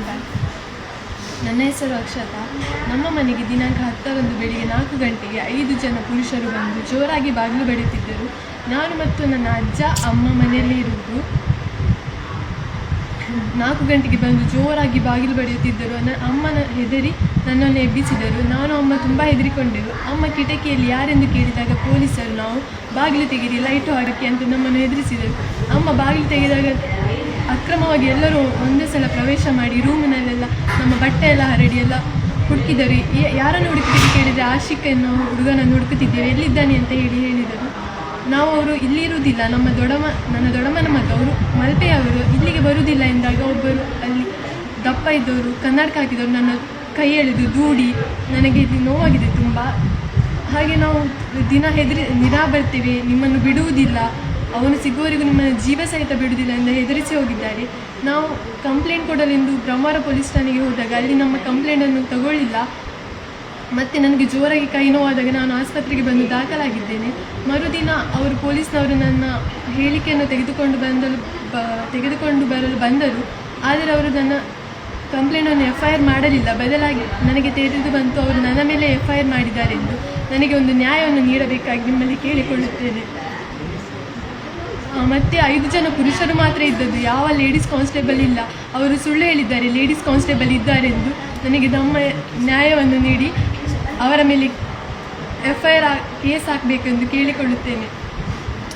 ಬಾಯ್. ನನ್ನ ಹೆಸರು ಅಕ್ಷತಾ. ನಮ್ಮ ಮನೆಗೆ ದಿನಾಂಕ 10ರಂದು ಬೆಳಿಗ್ಗೆ 4 ಗಂಟೆಗೆ 5 ಜನ ಪುರುಷರು ಬಂದು ಜೋರಾಗಿ ಬಾಗಿಲು ಬಡಿಯುತ್ತಿದ್ದರು. ನಾನು ಮತ್ತು ನನ್ನ ಅಜ್ಜ ಅಮ್ಮ ಮನೆಯಲ್ಲೇ ಇರುವುದು. 4 ಗಂಟೆಗೆ ಬಂದು ಜೋರಾಗಿ ಬಾಗಿಲು ಬಡಿಯುತ್ತಿದ್ದರು. ಅಮ್ಮನ ಹೆದರಿ ನನ್ನನ್ನು ಎಬ್ಬಿಸಿದರು. ನಾನು ಅಮ್ಮ ತುಂಬ ಹೆದರಿಕೊಂಡೆವು. ಅಮ್ಮ ಕಿಟಕಿಯಲ್ಲಿ ಯಾರೆಂದು ಕೇಳಿದಾಗ ಪೊಲೀಸರು ನಾವು ಬಾಗಿಲು ತೆಗೆದು ಲೈಟು ಹಾಕಿ ಅಂತ ನಮ್ಮನ್ನು ಹೆದರಿಸಿದರು. ಅಮ್ಮ ಬಾಗಿಲು ತೆಗೆದಾಗ ಅಕ್ರಮವಾಗಿ ಎಲ್ಲರೂ ಒಂದೇ ಸಲ ಪ್ರವೇಶ ಮಾಡಿ ರೂಮಿನಲ್ಲೆಲ್ಲ ನಮ್ಮ ಬಟ್ಟೆ ಎಲ್ಲ ಹರಡಿ ಎಲ್ಲ ಹುಡುಕಿದರು. ಯಾರನ್ನು ಹುಡುಕಿದ್ದೀರಿ ಕೇಳಿದರೆ ಆಶಿಕ್ ಎನ್ನುವ ಹುಡುಗನನ್ನು ಹುಡುಕುತ್ತಿದ್ದೇವೆ, ಎಲ್ಲಿದ್ದಾನೆ ಅಂತ ಹೇಳಿದರು. ನಾವು ಅವರು ಇಲ್ಲಿರುವುದಿಲ್ಲ, ನನ್ನ ದೊಡ್ಡಮ್ಮನ ಮಗ, ಅವರು ಮಲ್ಪೆಯವರು, ಇಲ್ಲಿಗೆ ಬರುವುದಿಲ್ಲ ಎಂದಾಗ ಒಬ್ಬರು ಅಲ್ಲಿ ದಪ್ಪ ಇದ್ದವರು ಕನ್ನಡಕ ಹಾಕಿದವರು ನನ್ನ ಕೈ ಎಳೆದು ದೂಡಿ ನನಗೆ ಇದು ನೋವಾಗಿದೆ ತುಂಬ. ಹಾಗೆ ನಾವು ದಿನ ಬರ್ತೇವೆ, ನಿಮ್ಮನ್ನು ಬಿಡುವುದಿಲ್ಲ, ಅವನು ಸಿಗುವವರೆಗೂ ನಿಮ್ಮನ್ನು ಜೀವ ಸಹಿತ ಬಿಡುವುದಿಲ್ಲ ಎಂದು ಹೆದರಿಸಿ ಹೋಗಿದ್ದಾರೆ. ನಾವು ಕಂಪ್ಲೇಂಟ್ ಕೊಡಲೆಂದು ಬ್ರಹ್ಮಾವರ ಪೊಲೀಸ್ ಠಾಣೆಗೆ ಹೋದಾಗ ಅಲ್ಲಿ ನಮ್ಮ ಕಂಪ್ಲೇಂಟನ್ನು ತಗೊಳ್ಳಿಲ್ಲ. ಮತ್ತು ನನಗೆ ಜೋರಾಗಿ ಕೈ ನೋವಾದಾಗ ನಾನು ಆಸ್ಪತ್ರೆಗೆ ಬಂದು ದಾಖಲಾಗಿದ್ದೇನೆ. ಮರುದಿನ ಅವರು ಪೊಲೀಸ್ನವರು ನನ್ನ ಹೇಳಿಕೆಯನ್ನು ತೆಗೆದುಕೊಂಡು ಬರಲು ಬಂದರು. ಆದರೆ ಅವರು ನನ್ನ ಕಂಪ್ಲೇಂಟನ್ನು FIR ಮಾಡಲಿಲ್ಲ. ಬದಲಾಗಿ ನನಗೆ ತಿಳಿದು ಬಂತು ಅವರು ನನ್ನ ಮೇಲೆ FIR ಮಾಡಿದ್ದಾರೆಂದು. ನನಗೆ ಒಂದು ನ್ಯಾಯವನ್ನು ನೀಡಬೇಕಾಗಿ ನಿಮ್ಮಲ್ಲಿ ಕೇಳಿಕೊಳ್ಳುತ್ತೇನೆ. ಮತ್ತು 5 ಜನ ಪುರುಷರು ಮಾತ್ರ ಇದ್ದದ್ದು, ಯಾವ ಲೇಡೀಸ್ ಕಾನ್ಸ್ಟೇಬಲ್ ಇಲ್ಲ. ಅವರು ಸುಳ್ಳು ಹೇಳಿದ್ದಾರೆ, ಲೇಡೀಸ್ ಕಾನ್ಸ್ಟೇಬಲ್ ಇದ್ದಾರೆಂದು. ನನಗೆ ನಮ್ಮ ನ್ಯಾಯವನ್ನು ನೀಡಿ ಅವರ ಮೇಲೆ FIR ಕೇಸ್ ಹಾಕಬೇಕೆಂದು ಕೇಳಿಕೊಳ್ಳುತ್ತೇನೆ.